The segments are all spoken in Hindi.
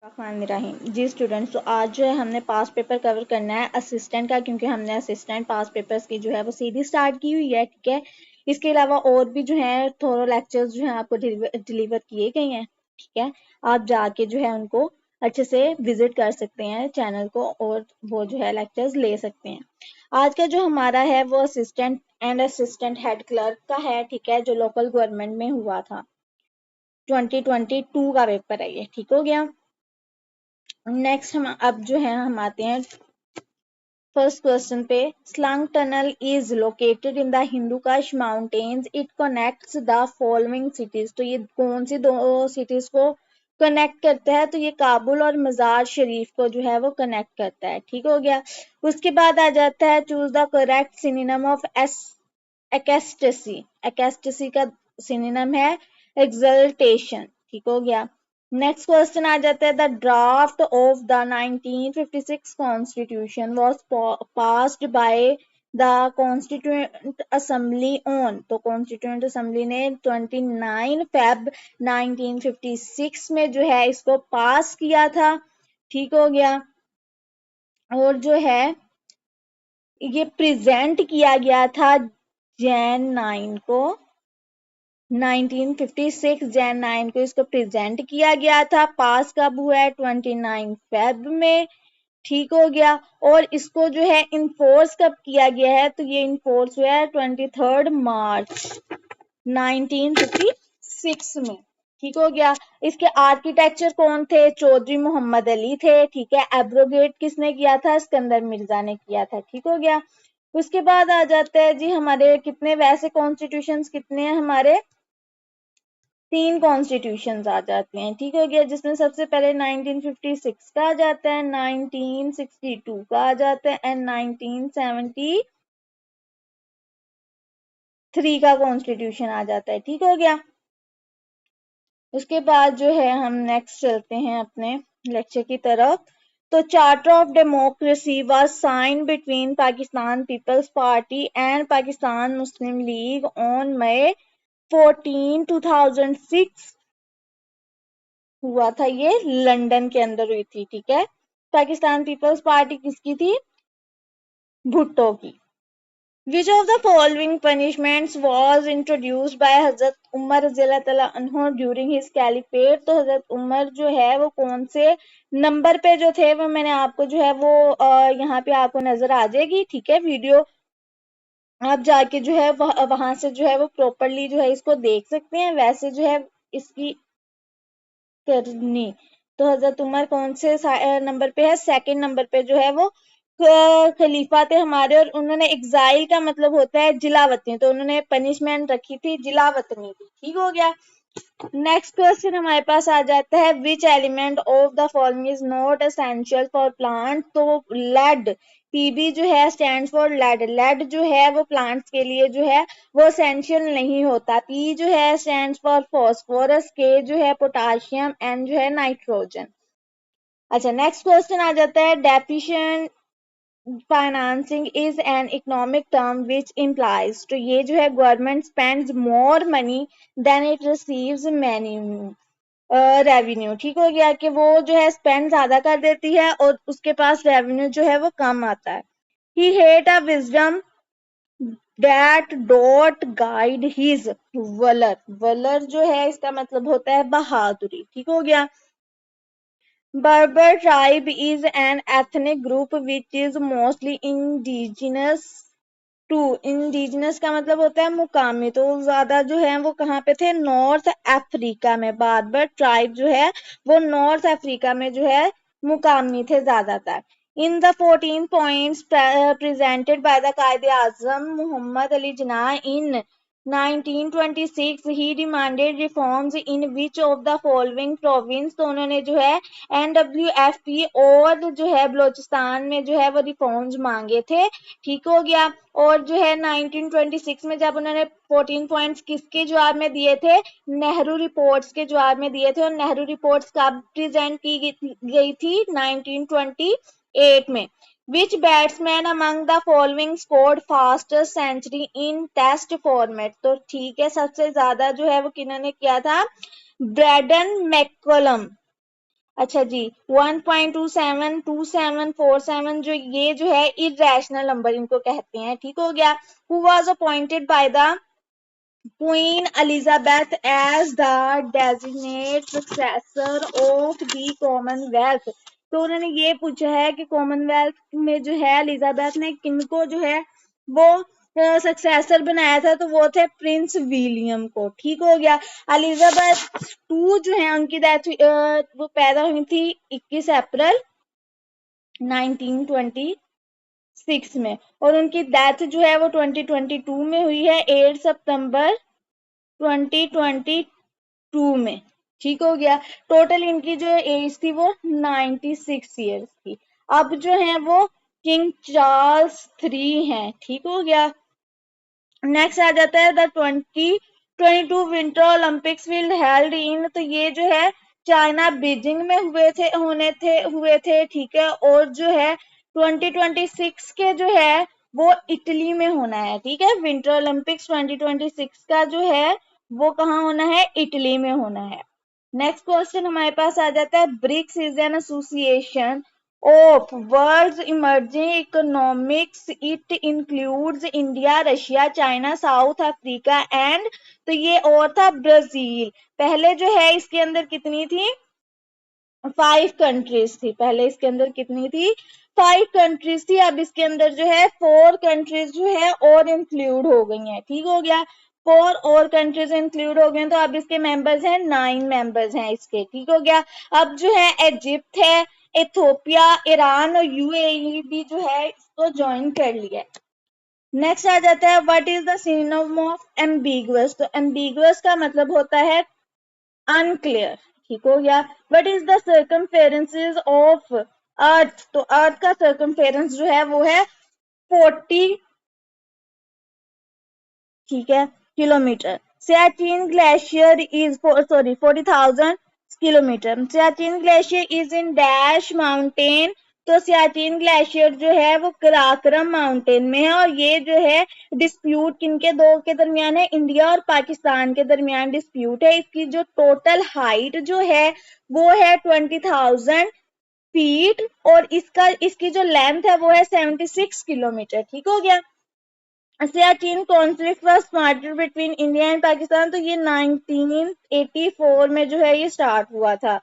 रहीम जी स्टूडेंट्स, तो आज जो है हमने पास पेपर कवर करना है असिस्टेंट का, क्योंकि हमने असिस्टेंट पास पेपर्स की जो है वो सीरीज स्टार्ट की हुई है। ठीक है, इसके अलावा और भी जो है थोड़े लेक्चर्स जो है आपको डिलीवर किए गए हैं। ठीक है, आप जाके जो है उनको अच्छे से विजिट कर सकते हैं चैनल को, और वो जो है लेक्चर्स ले सकते हैं। आज का जो हमारा है वो assistant and assistant head clerk का है। ठीक है, जो लोकल गवर्नमेंट में हुआ था, 2022 का पेपर है ये। ठीक हो गया। नेक्स्ट हम अब जो है हम आते हैं फर्स्ट क्वेश्चन पे। Salang tunnel is located in the Hindu Kush mountains, it connects the following cities. तो ये कौन सी दो सिटीज को कनेक्ट करता है? तो ये काबुल और मजार शरीफ को जो है वो कनेक्ट करता है। ठीक हो गया। उसके बाद आ जाता है choose the correct synonym of ecstasy. Ecstasy का सिनोनिम है एक्सल्टेशन। ठीक हो गया। नेक्स्ट क्वेश्चन आ जाता है the draft of the 1956 constitution was passed by the constituent assembly on. तो कॉन्स्टिट्यूएंट असेंबली ने 29 फेब 1956 में जो है इसको पास किया था। ठीक हो गया। और जो है ये प्रेजेंट किया गया था जैन 9 को, 1956 जैन 9 को इसको प्रेजेंट किया गया था। पास कब हुआ है? 29 फेब में। ठीक हो गया। और इसको जो है इन्फोर्स कब किया गया है? तो ये इन्फोर्स हुआ है 23 मार्च 1956 में। ठीक हो गया। इसके आर्किटेक्चर कौन थे? चौधरी मोहम्मद अली थे। ठीक है। एब्रोगेट किसने किया था? सिकंदर मिर्जा ने किया था। ठीक हो गया। उसके बाद आ जाता है जी हमारे कितने वैसे कॉन्स्टिट्यूशंस कितने हैं हमारे? 3 कॉन्स्टिट्यूशंस आ जाते हैं। ठीक हो गया। जिसमें सबसे पहले 1956 का आ जाता है, 1962 का आ जाता है एंड 1973 का कॉन्स्टिट्यूशन आ जाता है। ठीक हो गया। उसके बाद जो है हम नेक्स्ट चलते हैं अपने लेक्चर की तरफ। तो charter of democracy was sign between Pakistan Peoples Party and Pakistan Muslim League on May 14 2006 हुआ था। ये लंदन के अंदर हुई थी। ठीक है। पाकिस्तान पीपल्स पार्टी किसकी थी? भुट्टो की। Which of the following punishments was introduced by हजरत उमर रज़ियल्लाहु अन्हु during his caliphate? तो हजरत उमर जो है वो कौन से नंबर पे जो थे वो मैंने आपको जो है वो यहाँ पे आपको नजर आ जाएगी। ठीक है, वीडियो आप जाके जो है वहां से जो है वो प्रॉपरली जो है इसको देख सकते हैं। वैसे जो है इसकी करनी तो हजरत उमर कौन से नंबर पे है? सेकंड नंबर पे जो है वो खलीफा थे हमारे, और उन्होंने एग्जाइल का मतलब होता है जिलावतनी, तो उन्होंने पनिशमेंट रखी थी जिलावतनी की। ठीक हो गया। नेक्स्ट क्वेश्चन हमारे पास आ जाता है which element of the following is not essential for plant? तो लेड, पीबी जो है स्टैंड फॉर लेड। लेड जो है वो प्लांट्स के लिए जो है वो एसेंशियल नहीं होता। पी जो है स्टैंड फॉर फॉस्फोरस, के जो है पोटाशियम, एन जो है नाइट्रोजन। अच्छा, नेक्स्ट क्वेश्चन आ जाता है deficient financing is an economic term which implies. तो ये जो है government spends more money than it receives money revenue. ठीक हो गया कि वो जो है स्पेंड ज्यादा कर देती है और उसके पास रेवेन्यू जो है वो कम आता है। He hath a wisdom that doth guide his valour. Valour जो है इसका मतलब होता है बहादुरी। ठीक हो गया। Berber tribe is an ethnic group which is mostly indigenous to। Indigenous का मतलब होता है मुकामी, तो ज्यादा जो है वो कहाँ पे थे? नॉर्थ अफ्रीका में। बार्बर ट्राइब जो है वो नॉर्थ अफ्रीका में जो है मुकामी थे ज्यादातर। In the 14 points presented by the Quaid-e Azam Mohammad Ali Jinnah in 1926 he demanded reforms in which of the following province. तो उन्होंने जो है NWFP और जो है बलोचिस्तान में जो है वो रिफॉर्म्स मांगे थे। ठीक हो गया। और जो है 1926 में जब उन्होंने 14 पॉइंट्स किसके जवाब में दिए थे? नेहरू रिपोर्ट्स के जवाब में दिए थे। और नेहरू रिपोर्ट्स कब प्रेजेंट की गई थी? 1928 में। Which batsman among the following scored fastest century in test format? तो ठीक है, सबसे ज्यादा जो है वो किन्होंने किया था? Brendon McCullum. अच्छा जी, 1.27 2747 जो ये जो है इरेशनल नंबर इनको कहते हैं, ठीक हो गया। Who was appointed by the Queen Elizabeth as the designate successor of the Commonwealth. तो उन्होंने ये पूछा है कि कॉमनवेल्थ में जो है एलिजाबेथ ने किनको जो है वो सक्सेसर बनाया था, तो वो थे प्रिंस विलियम को, ठीक हो गया। एलिजाबेथ टू जो है उनकी डेथ वो पैदा हुई थी 21 अप्रैल 1926 में, और उनकी डेथ जो है वो 2022 में हुई है 8 सितंबर 2022 में, ठीक हो गया। टोटल इनकी जो एज थी वो 96 ईयर्स थी। अब जो है वो किंग चार्ल्स 3 हैं, ठीक हो गया। नेक्स्ट आ जाता है the 2022 winter Olympics will held in, तो ये जो है चाइना बीजिंग में हुए थे, ठीक है। और जो है 2026 के जो है वो इटली में होना है, ठीक है। विंटर ओलंपिक्स 2026 का जो है वो कहाँ होना है, इटली में होना है। नेक्स्ट क्वेश्चन हमारे पास आ जाता है BRICS is an association of world's emerging economics. It includes India, Russia, China, South Africa and तो ये और था ब्राजील। पहले जो है इसके अंदर कितनी थी, 5 कंट्रीज थी। पहले इसके अंदर कितनी थी, 5 कंट्रीज थी। अब इसके अंदर जो है 4 कंट्रीज जो है और इंक्लूड हो गई हैं, ठीक हो गया। 4 और कंट्रीज इंक्लूड हो गए, तो अब इसके मेंबर्स हैं 9 मेंबर्स हैं इसके, ठीक हो गया। अब जो है इजिप्ट है, इथोपिया, ईरान और यूएई भी जो है इसको ज्वाइन कर लिया। नेक्स्ट आ जाता है what is the synonym of ambiguous, तो एम्बिगुअस का मतलब होता है अनक्लियर, ठीक हो गया। What is the circumferences of earth, तो अर्थ का सर्कमफेरेंस जो है वो है 40, ठीक है, kilometre. Siachen glacier is 40,000 kilometre. Siachen glacier is in dash mountain, तो सियाचिन ग्लेशियर जो है वो कराकरम माउंटेन में है, और ये जो है डिस्प्यूट किनके दो के दरमियान है, इंडिया और पाकिस्तान के दरमियान डिस्प्यूट है। इसकी जो टोटल हाइट जो है वो है 20,000 फीट, और इसकी जो लेंथ है वो है 76 किलोमीटर, ठीक हो गया। Siachen conflict was started between India and Pakistan, तो ये 1984 में जो है ये स्टार्ट हुआ था।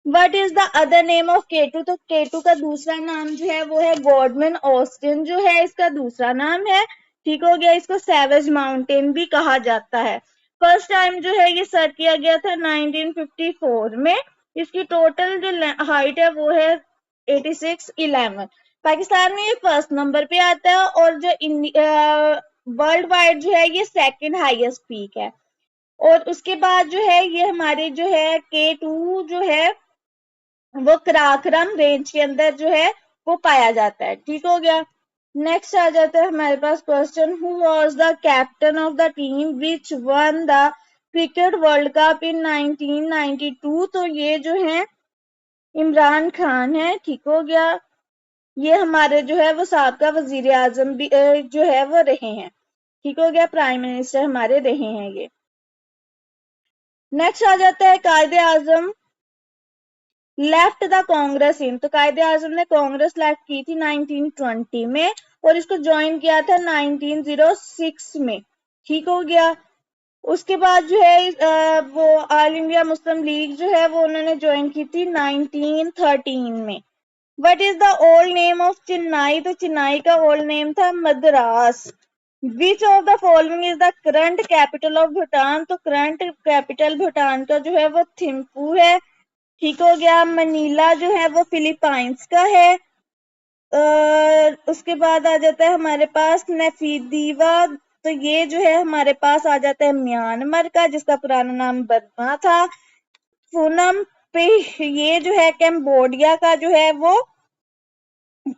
What is the other name of K two, तो केटू का दूसरा नाम जो है वो है गॉडमन ऑस्टिन जो है इसका दूसरा नाम है, ठीक हो गया। इसको सैवेज माउंटेन भी कहा जाता है। फर्स्ट टाइम जो है ये सर्च किया गया था 1954 में। इसकी टोटल जो हाइट है वो है 8611। पाकिस्तान में ये फर्स्ट नंबर पे आता है, और जो वर्ल्ड वाइड जो है ये सेकंड हाईएस्ट पीक है। और उसके बाद जो है ये हमारे जो है K2 जो है वो कराकरम रेंज के अंदर जो है वो पाया जाता है, ठीक हो गया। नेक्स्ट आ जाता है हमारे पास question who was the captain of the team which won the cricket world cup in 1992, तो ये जो है इमरान खान है, ठीक हो गया। ये हमारे जो है वो साबका वजीर आजम भी जो है वो रहे हैं, ठीक हो गया, प्राइम मिनिस्टर हमारे रहे हैं ये। नेक्स्ट आ जाता है कायदे आजम लेफ्ट द कांग्रेस इन, तो कायदे आजम ने कांग्रेस लेफ्ट की थी 1920 में, और इसको ज्वाइन किया था 1906 में, ठीक हो गया। उसके बाद जो है वो ऑल इंडिया मुस्लिम लीग जो है वो उन्होंने ज्वाइन की थी 1913 में। What is the old name of Chennai, तो चेन्नई का ओल्ड नेम था मद्रास। विच of the following is the current capital of Bhutan, तो करंट कैपिटल भूटान का जो है वो थिम्पू है, ठीक हो गया। मनीला जो है वो फिलीपाइंस का है। उसके बाद आ जाता है हमारे पास नेफिदीवा, तो ये जो है हमारे पास आ जाता है म्यांमार का, जिसका पुराना नाम बर्मा था। पूनम पे ये जो है कैम्बोडिया का जो है वो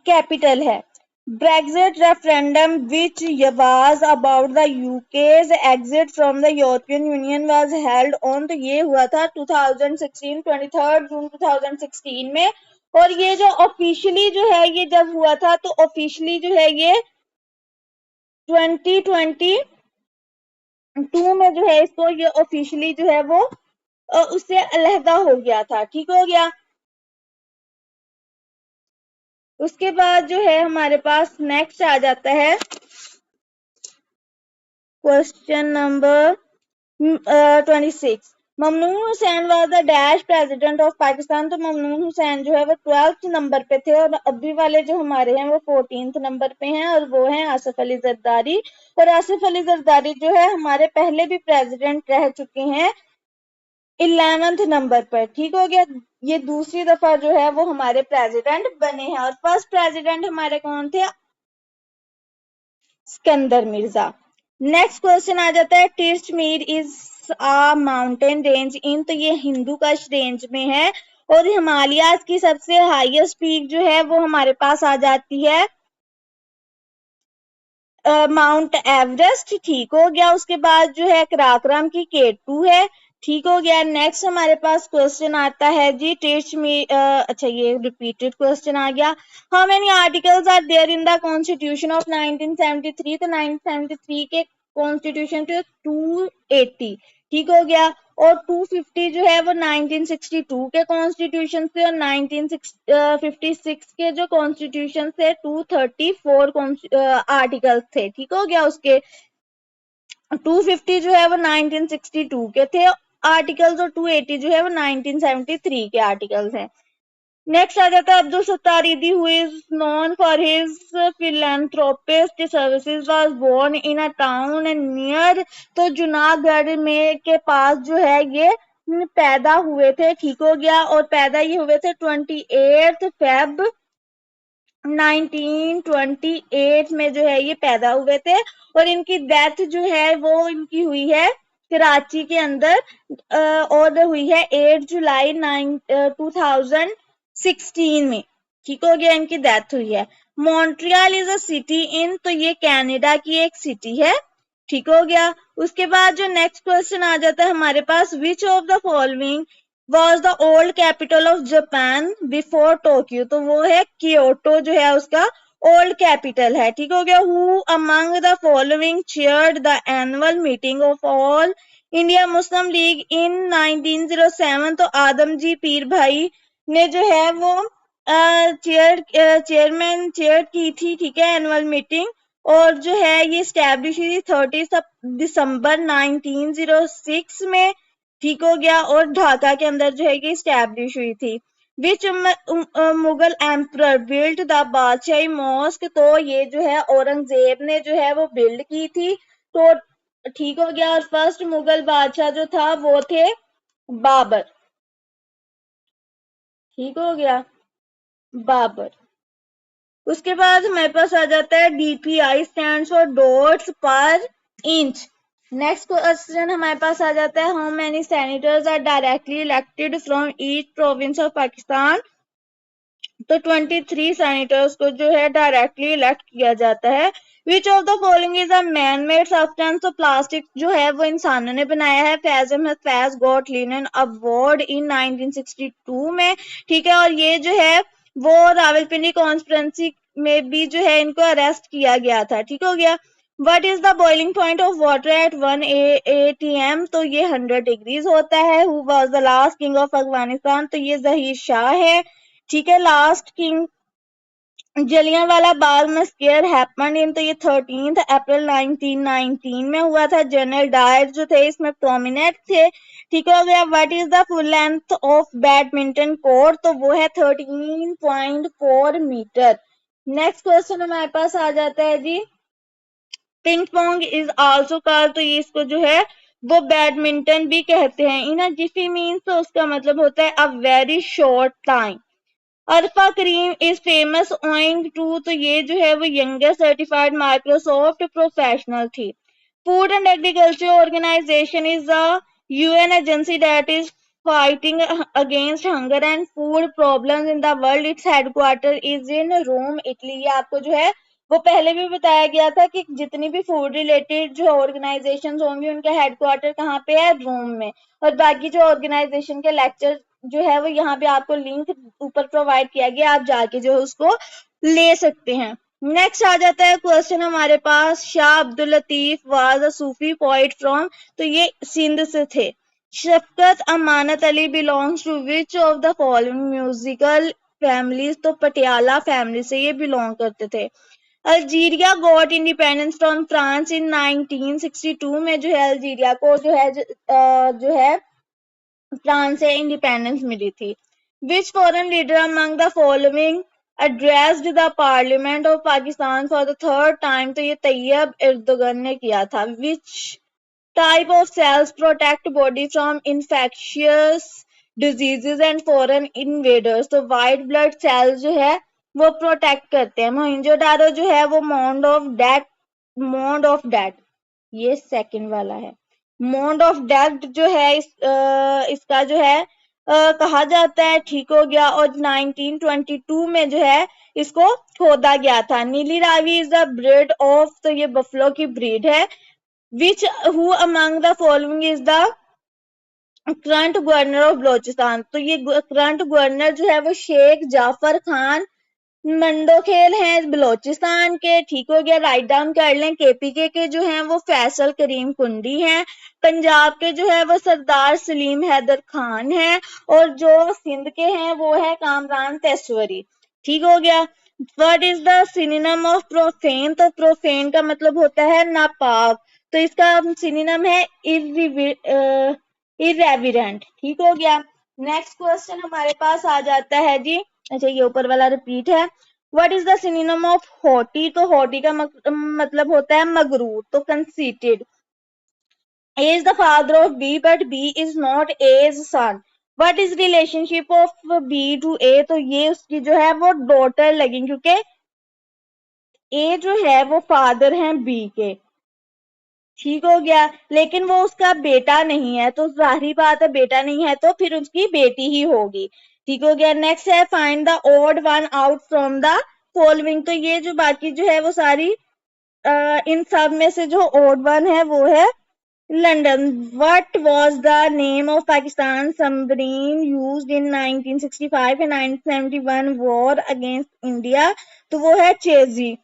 कैपिटल है। Brexit referendum which was about the UK's exit from the European union was held on, तो ये हुआ था 2016 23 जून 2016 में। और ये जो ऑफिशियली जो है ये जब हुआ था, तो ऑफिशियली जो है ये 2022 में जो है इसको ये ऑफिशियली जो है वो उससे अलहदा हो गया था, ठीक हो गया। उसके बाद जो है हमारे पास नेक्स्ट आ जाता है question number 26। Mamnoon Hussain was the dash president of Pakistan. तो ममनून हुसैन जो है वो 12th नंबर पे थे और अभी वाले जो हमारे हैं वो 14th नंबर पे हैं और वो हैं आसिफ अली जरदारी। और आसिफ अली जरदारी जो है हमारे पहले भी प्रेसिडेंट रह चुके हैं 11th नंबर पर। ठीक हो गया, ये दूसरी दफा जो है वो हमारे प्रेसिडेंट बने हैं और फर्स्ट प्रेसिडेंट हमारे कौन थे? सिकंदर मिर्जा। नेक्स्ट क्वेश्चन आ जाता है Tirichmir is a mountain range in. तो ये हिंदू कश रेंज में है और हिमालयाज की सबसे हाईएस्ट पीक जो है वो हमारे पास आ जाती है माउंट एवरेस्ट। ठीक हो गया, उसके बाद जो है कराकरम की K2 है। ठीक हो गया, नेक्स्ट हमारे पास क्वेश्चन आता है जी टीच मी, अच्छा ये रिपीटेड क्वेश्चन आ गया। How many articles are there in the constitution of 1973। तो 1973 के कॉन्स्टिट्यूशन पे 280। ठीक हो गया, और 250 जो है वो 1962 के कॉन्स्टिट्यूशन से और 1956 के जो कॉन्स्टिट्यूशन से 234 आर्टिकल्स थे। ठीक हो गया, उसके 250 जो है वो 1962 के थे आर्टिकल्स और 280 जो है वो 1973 के आर्टिकल्स हैं। नेक्स्ट आ जाता है Abdul Sattar Edhi who is known for his philanthropist services was born in a town near. तो जूनागढ़ में के पास जो है ये पैदा हुए थे। ठीक हो गया, और पैदा ये हुए थे 28 फेब 1928 में जो है ये पैदा हुए थे और इनकी डेथ जो है वो इनकी हुई है कराची के अंदर और हुई है 8 जुलाई 2016 में। ठीक हो गया, इनकी डेथ हुई है। Montreal is a city in. तो ये कनाडा की एक सिटी है। ठीक हो गया, उसके बाद जो नेक्स्ट क्वेश्चन आ जाता है हमारे पास which of the following was the old capital of Japan before Tokyo। तो वो है क्योटो जो है उसका ओल्ड कैपिटल है। ठीक हो गया, who among the following chaired the annual meeting of all India Muslim League in 1907। तो आदमजी पीर भाई ने जो है वो चेयर की थी। ठीक है, एनुअल मीटिंग, और जो है ये स्टैब्लिश हुई 30 दिसंबर 1906 में। ठीक हो गया, और ढाका के अंदर जो है कि स्टैब्लिश हुई थी। Which Mughal emperor build the Badshahi mosque. तो ये जो है औरंगजेब ने जो है वो बिल्ड की थी। तो ठीक हो गया, और फर्स्ट मुगल बादशाह जो था वो थे बाबर। ठीक हो गया, बाबर। उसके बाद हमारे पास आ जाता है DPI stand for dots per inch. Next question हमारे पास आ जाता है how many senators are directly elected from each province of Pakistan. तो 23 सेनेटर्स को जो है डायरेक्टली इलेक्ट किया जाता है। Which of the following is a man made substance. तो प्लास्टिक जो है वो इंसानों ने बनाया है। Faiz Ahmed Faiz got Lenin award in 1962 में। ठीक है, और ये जो है वो रावलपिंडी कॉन्फ्रेंसी में भी जो है इनको अरेस्ट किया गया था। ठीक हो गया, what is the boiling point of water at 1 ATM। तो ये 100 डिग्रीज होता है। Who was the last king of Afghanistan. तो ये जहीर शाह है। ठीक है, लास्ट किंग जलियांवाला बाग में स्केयर हैपन इन। तो ये 13 अप्रैल 1919 में हुआ था। जनरल डायर जो थे इसमें प्रोमिनेंट थे। ठीक हो गया, what is the full length of badminton court. तो वो है 13.4 मीटर। नेक्स्ट क्वेश्चन हमारे पास आ जाता है जी ping pong is also called. तो ये इसको जो है वो बैडमिंटन भी कहते हैं। इन अ जिफी मीन्स तो उसका मतलब होता है a very short time. Arfa Karim is famous owing to. तो ये जो है वो यंगेस्ट सर्टिफाइड माइक्रोसॉफ्ट प्रोफेशनल थी। Food and agriculture organization is a UN agency that is fighting against hunger and food problems in the world. Its headquarter is in Rome, Italy. ये आपको जो है वो पहले भी बताया गया था कि जितनी भी फूड रिलेटेड जो ऑर्गेनाइजेशन होंगी उनका हेडक्वार्टर कहाँ पे है, रोम में। और बाकी जो ऑर्गेनाइजेशन के लेक्चर जो है वो यहाँ पे आपको लिंक ऊपर प्रोवाइड किया गया, आप जाके जो है उसको ले सकते हैं। नेक्स्ट आ जाता है क्वेश्चन हमारे पास Shah Abdul Latif was a Sufi poet from. तो ये सिंध से थे। Shafqat Amanat Ali belongs to which of the following musical families, तो पटियाला फैमिली से ये बिलोंग करते थे। Algeria got independence from France in 1962 में जो है अल्जीरिया को जो है फ्रांस से इंडिपेंडेंस मिली थी। Which foreign leader among the following addressed the parliament of Pakistan for the third time, तो ये तैयब एर्दोगन ने किया था। Which type of cells protect body from infectious diseases and foreign invaders, तो white blood cells जो है वो प्रोटेक्ट करते हैं। मोहनजोदारो जो है वो मोंड ऑफ डेथ ये सेकंड वाला है। मोंड ऑफ डेथ जो है इसका जो है कहा जाता है, ठीक हो गया। और 1922 में जो है इसको खोदा गया था। नीली Ravi is the breed of, तो ये बफलो की ब्रीड है। Which who among the following is the current governor of Balochistan, तो ये करंट गवर्नर जो है वो शेख जाफर खान मंडोखेल हैं बलोचिस्तान के, ठीक हो गया। राइट डाउन कर लें। केपीके के जो हैं वो फैसल करीम कुंडी हैं। पंजाब के जो है वो सरदार सलीम हैदर खान हैं। और जो सिंध के हैं वो है कामरान तेसवरी, ठीक हो गया। What is the synonym of profane, तो प्रोफेन का मतलब होता है नापाक, तो इसका सिनोनिम है इरेविडेंट, ठीक हो गया। नेक्स्ट क्वेश्चन हमारे पास आ जाता है जी, अच्छा ये ऊपर वाला रिपीट है। What is the synonym of haughty, तो हॉटी का मतलब होता है मगरूर, तो conceited. A is the father of B but B is not A's son. What is relationship of B to A, तो ये उसकी जो है वो डॉटर लगेंगी, क्योंकि A जो है वो फादर हैं B के, ठीक हो गया। लेकिन वो उसका बेटा नहीं है, तो जाहिर बात है बेटा नहीं है तो फिर उसकी बेटी ही होगी, ठीक हो गया। नेक्स्ट है find the odd one out from the following, तो ये जो बाकी जो है वो सारी इन सब में से जो ऑड वन है वो है London. What was the name of Pakistan submarine used in 1965 and 1971 war against India, तो वो है चेजी।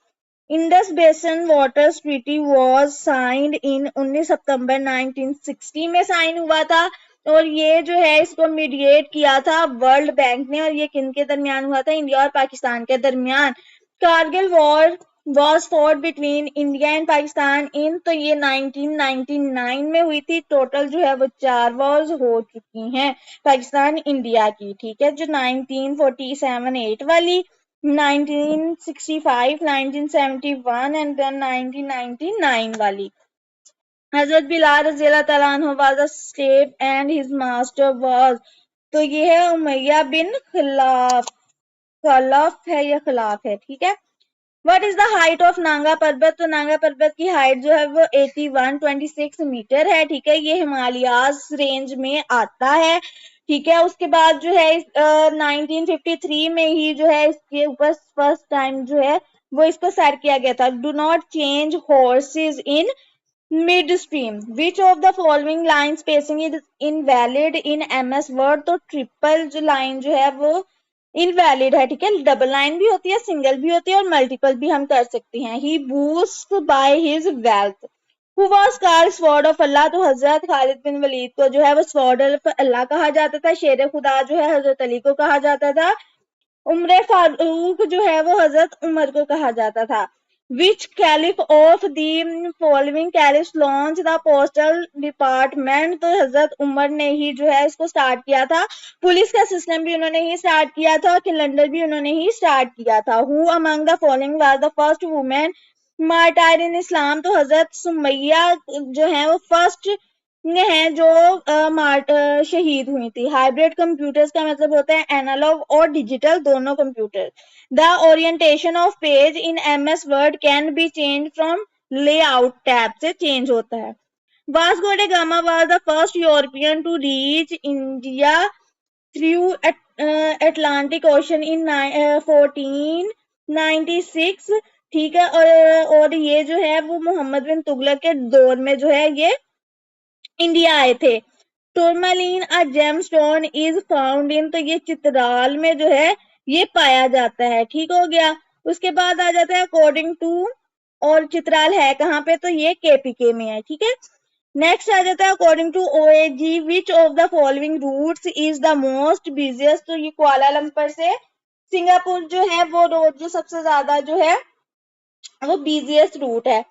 Indus basin waters treaty was signed in 19 सितंबर 1960 में साइन हुआ था। और ये जो है इसको मीडिएट किया था वर्ल्ड बैंक ने, और ये किन के दरमियान हुआ था, इंडिया और पाकिस्तान के दरमियान। Kargil war was fought between India and Pakistan in, तो ये 1999 में हुई थी। टोटल जो है वो 4 वॉर्स हो चुकी हैं पाकिस्तान इंडिया की, ठीक है। जो 1947-8 वाली, 1965, 1971 एंड देन 1999 वाली। हजरत बिलाल रज़ियल्लाहु तआला अन्हु was a slave and his master was, तो ये है उमैया बिन खलफ है या खिलाफ है, ठीक है। What is the height of Nanga पर्वत, तो नांगा पर्वत की हाइट जो है वो 8126 मीटर है, ठीक है। ये हिमालयाज रेंज में आता है, ठीक है। उसके बाद जो है 1953 में ही जो है इसके ऊपर फर्स्ट टाइम जो है वो इसको सेट किया गया था। Do not change horse's in mid stream, which of the following line spacing is invalid in MS word, तो ट्रिपल जो लाइन जो है वो इनवैलिड है, ठीक है। डबल लाइन भी होती है, सिंगल भी होती है और मल्टीपल भी हम कर सकते हैं। He boost by his wealth, who was called sword of Allah, तो हजरत खालिद बिन वलीद को जो है वो स्वॉर्ड ऑफ अल्लाह कहा जाता था। शेर खुदा जो है हजरत अली को कहा जाता था। उम्र फारूक जो है वो हजरत उमर को कहा जाता था। Which caliph of the following caliph launch the postal department, तो हजरत उमर ने ही जो है इसको स्टार्ट किया था। पुलिस का सिस्टम भी उन्होंने ही स्टार्ट किया था, कैलेंडर भी उन्होंने ही स्टार्ट किया था। Who among the following was the first women martyr in Islam, तो हजरत सुमैया जो है वो फर्स्ट हैं जो शहीद हुई थी। हाइब्रिड कंप्यूटर्स का मतलब होता है एनालॉग और डिजिटल दोनों computer. The orientation of page in MS Word can be change from layout tab से चेंज होता है। Vasco da Gama was the first European to reach India through Atlantic Ocean in 1496, ठीक है। और ये जो है वो मोहम्मद बिन तुगलक के दौर में जो है ये इंडिया आए थे। टूरमालीन अ जेमस्टोन इज फाउंड इन, तो ये चित्राल में जो है ये पाया जाता है, ठीक हो गया। उसके बाद आ जाता है अकॉर्डिंग टू, और चित्राल है कहाँ पे, तो ये केपीके में है, ठीक है। नेक्स्ट आ जाता है according to OAG which of the following routes is the most busiest, तो ये कुआलालंपुर से सिंगापुर जो है वो रोड जो सबसे ज्यादा जो है वो बिजिएस्ट रूट है।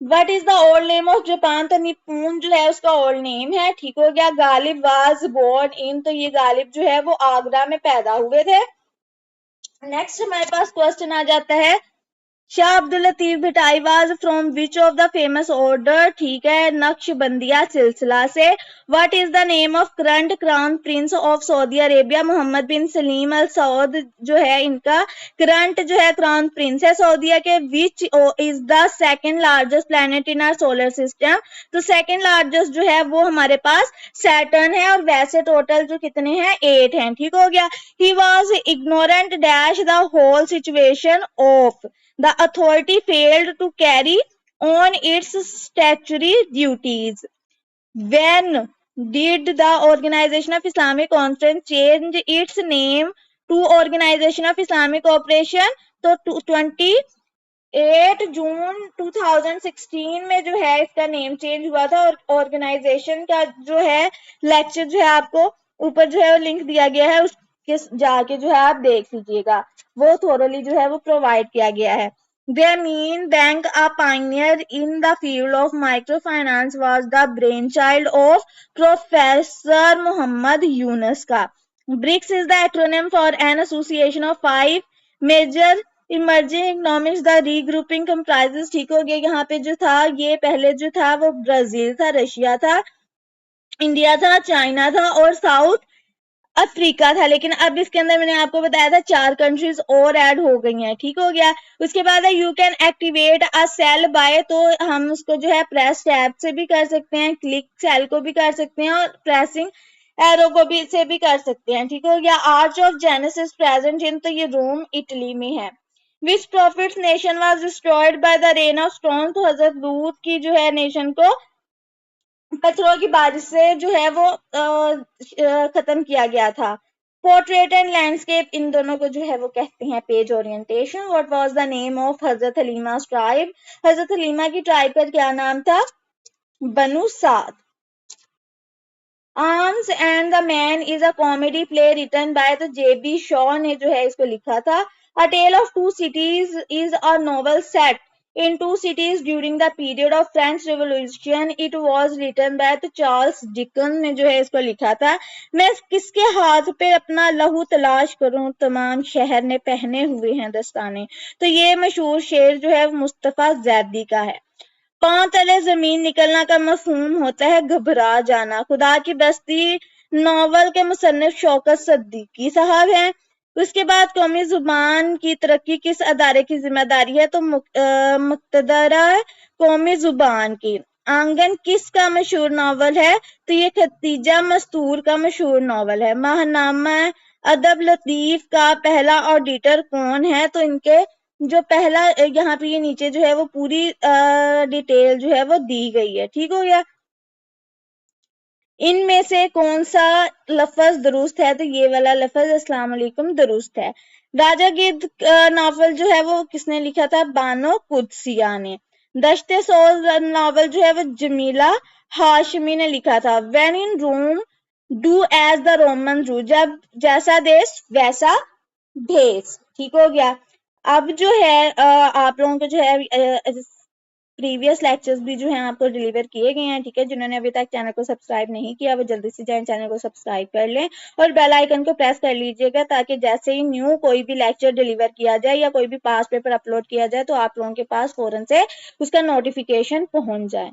What is the old name of Japan, तो निपुण जो है उसका ओल्ड नेम है। ठीक हो गया। गालिब वाज बोर्न इन, तो ये गालिब जो है वो आगरा में पैदा हुए थे। नेक्स्ट हमारे पास क्वेश्चन आ जाता है, Shah Abdul Latif Bhitai was from which of the famous order, ठीक है, नक्शबंदिया सिलसिला से। What is the name of current crown prince of Saudi Arabia, Mohammad bin Salim al Saud जो है इनका करंट जो है क्राउन प्रिंस है सऊदीया के। Which is the second largest planet in our solar system, तो सेकंड लार्जेस्ट जो है वो हमारे पास सैटर्न है, और वैसे टोटल जो कितने हैं 8 हैं। ठीक हो गया। He was ignorant dash the whole situation of the authority failed to carry on its statutory duties. When did the Organization of Islamic Conference change its name to Organization of Islamic Cooperation? तो 28 जून 2016 में जो है इसका नेम चेंज हुआ था, और ऑर्गेनाइजेशन का जो है लेक्चर जो है आपको ऊपर जो है वो लिंक दिया गया है, उसके जाके जो है आप देख लीजिएगा, वो थोरली जो है वो प्रोवाइड किया गया है। Grameen Bank, a pioneer in the field of microfinance, was the brainchild of Professor Muhammad Yunus का। BRICS is the acronym for an association of 5 major emerging economics. The regrouping comprises, ठीक हो गया। यहाँ पे जो था ये पहले जो था वो ब्राजील था, रशिया था, इंडिया था, चाइना था और साउथ अफ्रीका था, लेकिन अब इसके अंदर मैंने आपको बताया था 4 कंट्रीज और ऐड हो गई हैं। ठीक हो गया। उसके बाद है you can activate a cell by, तो हम उसको जो है प्रेस टैब से भी कर सकते हैं, क्लिक सेल को भी कर सकते हैं, और प्रेसिंग एरो को भी से भी कर सकते हैं। ठीक हो गया। Arch of genesis present in, तो ये रोम इटली में है। Which prophets nation was destroyed by the rain of stone, तो हजरत लूत की जो है नेशन को पत्थरों की बारिश से जो है वो खत्म किया गया था। पोर्ट्रेट एंड लैंडस्केप, इन दोनों को जो है वो कहते हैं page orientation. What was the name of Hazrat Halima tribe, हजरत हलीमा की ट्राइब का क्या नाम था, Banu Saad. Arms and the man is a comedy play written by the GB Shaw ने जो है इसको लिखा था। A tale of two cities is a novel set in two cities during the period of French Revolution. It was written by Charles Dickens ने जो है इसको लिखा था। मैं किसके हाथ पे अपना लहू तलाश करूं, तमाम शहर ने पहने हुए हैं दस्ताने, तो ये मशहूर शेर जो है मुस्तफा जैदी का है। पांव तले जमीन निकलना का मफहूम होता है घबरा जाना। खुदा की बस्ती नॉवल के मुसन्निफ शौकत सिद्दीकी साहब हैं। उसके बाद कौमी जुबान की तरक्की किस अदारे की जिम्मेदारी है, तो मुक्तदरा कौमी जुबान की। आंगन किसका मशहूर नावल है, तो ये खतीजा मस्तूर का मशहूर नावल है। माहनामा अदब लतीफ का पहला ऑडिटर कौन है, तो इनके जो पहला यहाँ पे ये नीचे जो है वो पूरी डिटेल जो है वो दी गई है। ठीक हो गया। इनमें से कौन सा लफ्ज दुरुस्त है, तो ये वाला लफ्ज अस्सलाम वालेकुम दुरुस्त है। राजा गिद्ध नावल जो है वो किसने लिखा था, बानो कुदसिया ने। दश्ते सोज नावल जो है वो जमीला हाशमी ने लिखा था। When in Rome do as the Roman do, जब जैसा देश वैसा भेस। ठीक हो गया। अब जो है आप लोगों को जो है प्रीवियस लेक्चर्स भी जो हैं आपको डिलीवर किए गए हैं। ठीक है। जिन्होंने अभी तक चैनल को सब्सक्राइब नहीं किया वो जल्दी से जाएं, चैनल को सब्सक्राइब कर लें और बेल आइकन को प्रेस कर लीजिएगा, ताकि जैसे ही न्यू कोई भी लेक्चर डिलीवर किया जाए या कोई भी पास पेपर अपलोड किया जाए तो आप लोगों के पास फौरन से उसका नोटिफिकेशन पहुंच जाए।